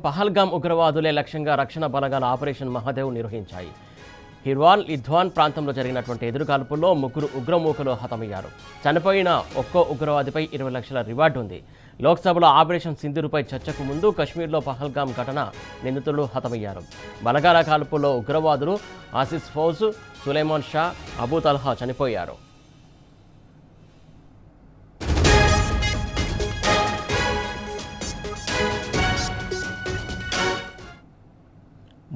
పహల్గామ్ ఉగ్రవాదులే లక్ష్యంగా రక్షణ బలగాల ఆపరేషన్ మహాదేవ్ నిర్వహించాయి. హిర్వాన్ లిధ్వాన్ ప్రాంతంలో జరిగినటువంటి ఎదురుకాల్పుల్లో ముగ్గురు ఉగ్రమూకలు హతమయ్యారు. చనిపోయిన ఒక్కో ఉగ్రవాదిపై 20 లక్షల రివార్డు ఉంది. లోక్సభలో ఆపరేషన్ సింధూర్పై చర్చకు ముందు కశ్మీర్లో పహల్గామ్ ఘటన నిందితులు హతమయ్యారు. బలగాల కాల్పుల్లో ఉగ్రవాదులు ఆసిస్ ఫౌజ్, సులైమాన్ షా, అబూ తల్హా చనిపోయారు.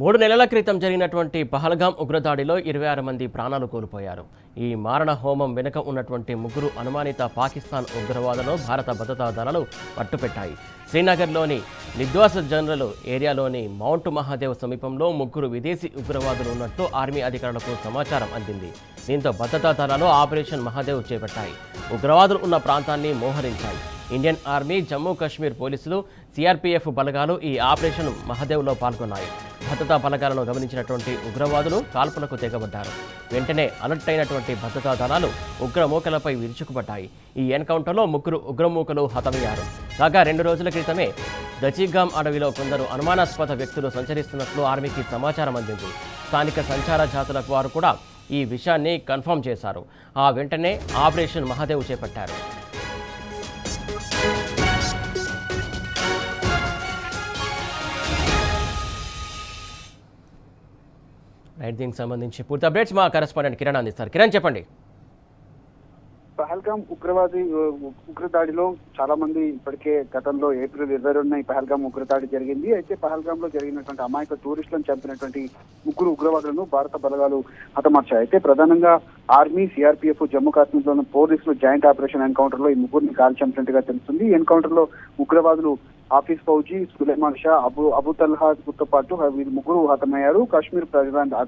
3 నెలల క్రితం జరిగినటువంటి పహల్గామ్ ఉగ్రదాడిలో 26 మంది ప్రాణాలు కోల్పోయారు. ఈ మారణ హోమం వెనుక ఉన్నటువంటి ముగ్గురు అనుమానిత పాకిస్తాన్ ఉగ్రవాదులను భారత భద్రతా దళాలు పట్టుపెట్టాయి. శ్రీనగర్లోని నిద్వాస్ జనరల్ ఏరియాలోని మౌంట్ మహాదేవ్ సమీపంలో ముగ్గురు విదేశీ ఉగ్రవాదులు ఉన్నట్లు ఆర్మీ అధికారులకు సమాచారం అందింది. దీంతో భద్రతా దళాలు ఆపరేషన్ మహాదేవ్ చేపట్టాయి. ఉగ్రవాదులు ఉన్న ప్రాంతాన్ని మోహరించాయి. ఇండియన్ ఆర్మీ, జమ్మూ కాశ్మీర్ పోలీసులు, సిఆర్పీఎఫ్ బలగాలు ఈ ఆపరేషన్ మహాదేవ్లో పాల్గొన్నాయి. భద్రతా బలగాలను గమనించినటువంటి ఉగ్రవాదులు కాల్పులకు తెగబడ్డారు. వెంటనే అలర్ట్ అయినటువంటి భద్రతా దళాలు ఉగ్రమూకలపై విరుచుకుపడ్డాయి. ఈ ఎన్కౌంటర్లో ముగ్గురు ఉగ్రమూకలు హతమయ్యారు. కాగా 2 రోజుల క్రితమే దచీగామ్ అడవిలో కొందరు అనుమానాస్పద వ్యక్తులు సంచరిస్తున్నట్లు ఆర్మీకి సమాచారం అందింది. స్థానిక సంచార జాతుల వారు కూడా ఈ విషయాన్ని కన్ఫర్మ్ చేశారు. ఆ వెంటనే ఆపరేషన్ మహాదేవ్ చేపట్టారు. దీనికి సంబంధించి పూర్తి అప్డేట్స్ మా కరెస్పాండెంట్ కిరణ్ అందిస్తారు. కిరణ్, చెప్పండి. పహల్గామ్ ఉగ్రదాడిలో చాలా మంది ఇప్పటికే గతంలో ఏప్రిల్ 22న ఈ పహల్గామ్ ఉగ్రదాడి జరిగింది. అయితే పహల్గామ్ లో జరిగినటువంటి అమాయక టూరిస్టులను చంపినటువంటి ముగ్గురు ఉగ్రవాదులను భారత బలగాలు హతమార్చాయి. అయితే ప్రధానంగా ఆర్మీ, సిఆర్పీఎఫ్, జమ్మూ కాశ్మీర్ లోని పోలీసులు జాయింట్ ఆపరేషన్ ఎన్కౌంటర్ లో ఈ ముగ్గురిని కాల్ చంపినట్టుగా తెలుస్తుంది. ఈ ఎన్కౌంటర్ లో ఉగ్రవాదులు ఆఫీస్ ఫౌజీ, సులైమాన్ షా, అబూ తల్హాతో పాటు వీరు ముగ్గురు హతమయ్యారు. కాశ్మీర్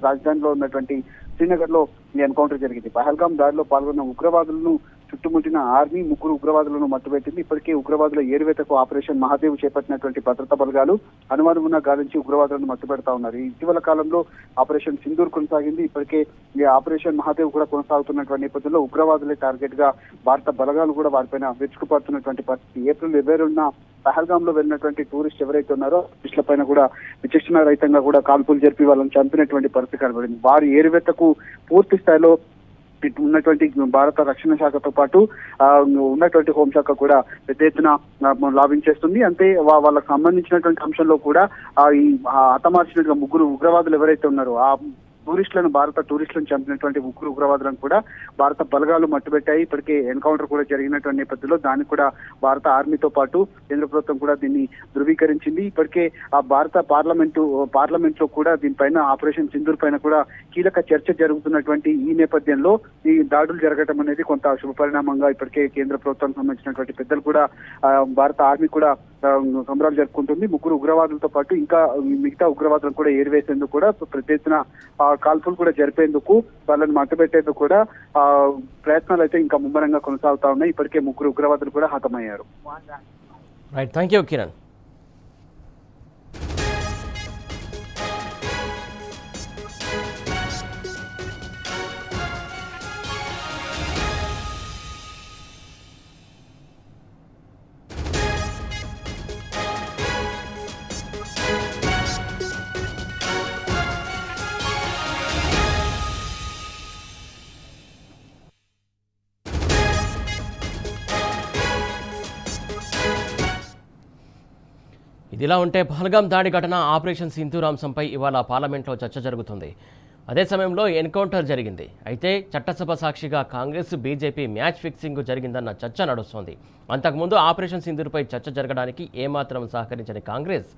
రాజధానిలో ఉన్నటువంటి శ్రీనగర్ లో ఈ ఎన్కౌంటర్ జరిగింది. పహల్గామ్ దాడిలో పాల్గొన్న ఉగ్రవాదులను చుట్టుముట్టిన ఆర్మీ ముగ్గురు ఉగ్రవాదులను మట్టుబెట్టింది. ఇప్పటికే ఉగ్రవాదుల ఏరువేతకు ఆపరేషన్ మహాదేవ్ చేపట్టినటువంటి భద్రతా బలగాలు అనుమానం ఉన్న గాలించి ఉగ్రవాదులను మట్టుబెడతా ఉన్నారు. ఇటీవల కాలంలో ఆపరేషన్ సింధూర్ కొనసాగింది. ఇప్పటికే ఈ ఆపరేషన్ మహాదేవ్ కూడా కొనసాగుతున్నటువంటి నేపథ్యంలో ఉగ్రవాదులే టార్గెట్ గా భారత బలగాలు కూడా వారిపైన విరుచుకుపడుతున్నటువంటి పరిస్థితి. ఏప్రిల్ 22న పహల్గామ్ లో వెళ్ళినటువంటి టూరిస్ట్ ఎవరైతే ఉన్నారో టూరిస్టుల పైన కూడా విచక్షణ రహితంగా కూడా కాల్పులు జరిపి వాళ్ళని చంపినటువంటి పరిస్థితి కనబడింది. వారి ఏరువేతకు పూర్తి స్థాయిలో ఉన్నటువంటి భారత రక్షణ శాఖతో పాటు ఉన్నటువంటి హోంశాఖ కూడా పెద్ద ఎత్తున లాభించేస్తుంది. అంతే వాళ్ళకు సంబంధించినటువంటి అంశంలో కూడా ఈ హతమార్చినట్టుగా ముగ్గురు ఉగ్రవాదులు ఎవరైతే ఉన్నారో ఆ భారత టూరిస్టులను చంపినటువంటి ముగ్గురు ఉగ్రవాదులను కూడా భారత బలగాలు మట్టుబెట్టాయి. ఇప్పటికే ఎన్కౌంటర్ కూడా జరిగినటువంటి నేపథ్యంలో దానికి కూడా భారత ఆర్మీతో పాటు కేంద్ర ప్రభుత్వం కూడా దీన్ని ధృవీకరించింది. ఇప్పటికే ఆ భారత పార్లమెంట్ లో కూడా దీనిపైన ఆపరేషన్ సింధూర్ పైన కూడా కీలక చర్చ జరుగుతున్నటువంటి ఈ నేపథ్యంలో ఈ దాడులు జరగడం అనేది కొంత శుభ పరిణామంగా ఇప్పటికే కేంద్ర ప్రభుత్వానికి సంబంధించినటువంటి పెద్దలు కూడా భారత ఆర్మీ కూడా సంబరాలు జరుపుకుంటుంది. ముగ్గురు ఉగ్రవాదులతో పాటు ఇంకా మిగతా ఉగ్రవాదులను కూడా ఏరివేసేందుకు కూడా పెద్ద ఎత్తున కాల్పులు కూడా జరిపేందుకు వాళ్ళని మట్టుబెట్టేందుకు కూడా ప్రయత్నాలు అయితే ఇంకా ముమ్మరంగా కొనసాగుతా ఉన్నాయి. ఇప్పటికే ముగ్గురు ఉగ్రవాదులు కూడా హతమయ్యారు. Right, thank you Kiran. ఇదిలా ఉంటే పహల్గామ్ దాడి ఘటన ఆపరేషన్ సింధూర్ అంశంపై ఇవాళ పార్లమెంట్లో చర్చ జరుగుతుంది. అదే సమయంలో ఎన్కౌంటర్ జరిగింది. అయితే చట్టసభ సాక్షిగా కాంగ్రెస్, బీజేపీ మ్యాచ్ ఫిక్సింగ్ జరిగిందన్న చర్చ నడుస్తోంది. అంతకుముందు ఆపరేషన్ సింధూర్పై చర్చ జరగడానికి ఏమాత్రం సహకరించని కాంగ్రెస్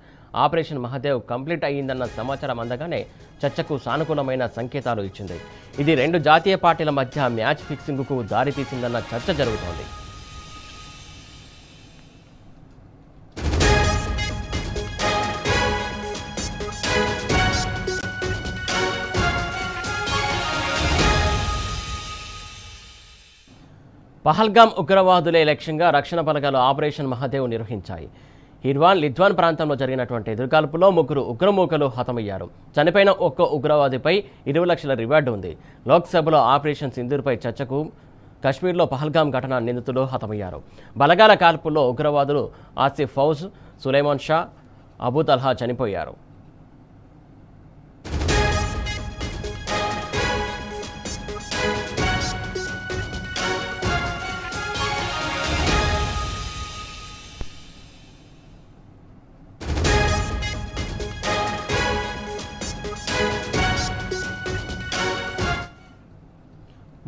ఆపరేషన్ మహాదేవ్ కంప్లీట్ అయ్యిందన్న సమాచారం అందగానే చర్చకు సానుకూలమైన సంకేతాలు ఇచ్చింది. ఇది 2 జాతీయ పార్టీల మధ్య మ్యాచ్ ఫిక్సింగ్కు దారితీసిందన్న చర్చ జరుగుతోంది. పహల్గామ్ ఉగ్రవాదులే లక్ష్యంగా రక్షణ బలగాలు ఆపరేషన్ మహాదేవ్ నిర్వహించాయి. హిర్వాన్ లిధ్వాన్ ప్రాంతంలో జరిగినటువంటి ఎదురుకాల్పులో ముగ్గురు ఉగ్రమూకలు హతమయ్యారు. చనిపోయిన ఒక్క ఉగ్రవాదిపై 20 లక్షల రివార్డు ఉంది. లోక్సభలో ఆపరేషన్ సింధూర్పై చర్చకు కశ్మీర్లో పహల్గామ్ ఘటన నిందితులు హతమయ్యారు. బలగాల కాల్పుల్లో ఉగ్రవాదులు ఆసిఫ్ ఫౌజ్, సులైమాన్ షా, అబూ తల్హా చనిపోయారు.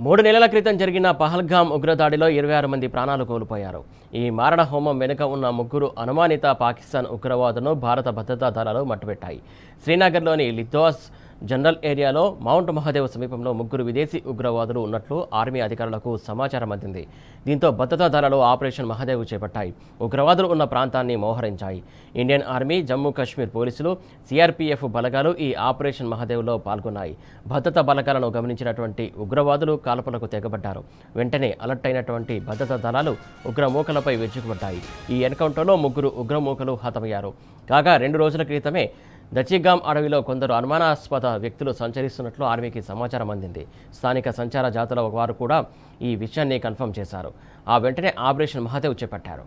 మూడు నెలల క్రితం జరిగిన పహల్గామ్ ఉగ్రదాడిలో 26 మంది ప్రాణాలు కోల్పోయారు. ఈ మారణ హోమం వెనుక ఉన్న ముగ్గురు అనుమానిత పాకిస్తాన్ ఉగ్రవాదులను భారత భద్రతా దళాలు మట్టుపెట్టాయి. శ్రీనగర్లోని లిథోస్ జనరల్ ఏరియాలో మౌంట్ మహదేవ్ సమీపంలో ముగ్గురు విదేశీ ఉగ్రవాదులు ఉన్నట్లు ఆర్మీ అధికారులకు సమాచారం అందింది. దీంతో భద్రతా దళాలు ఆపరేషన్ మహదేవ్ చేపట్టాయి. ఉగ్రవాదులు ఉన్న ప్రాంతాన్ని మోహరించాయి. ఇండియన్ ఆర్మీ, జమ్మూ కాశ్మీర్ పోలీసులు, సిఆర్పీఎఫ్ బలగాలు ఈ ఆపరేషన్ మహదేవ్లో పాల్గొన్నాయి. భద్రతా బలగాలను గమనించినటువంటి ఉగ్రవాదులు కాల్పులకు తెగబడ్డారు. వెంటనే అలర్ట్ అయినటువంటి భద్రతా దళాలు ఉగ్రమూకలపై విరుచుకుపడ్డాయి. ఈ ఎన్కౌంటర్లో ముగ్గురు ఉగ్రమూకలు హతమయ్యారు. కాగా 2 రోజుల క్రితమే దచిగామ్ అడవిలో కొందరు అనుమానాస్పద వ్యక్తులు సంచరిస్తున్నట్లు ఆర్మీకి సమాచారం అందింది. స్థానిక సంచార జాతుల వారు కూడా ఈ విషయాన్ని కన్ఫర్మ్ చేశారు. ఆ వెంటనే ఆపరేషన్ మహదేవ్ చేపట్టారు.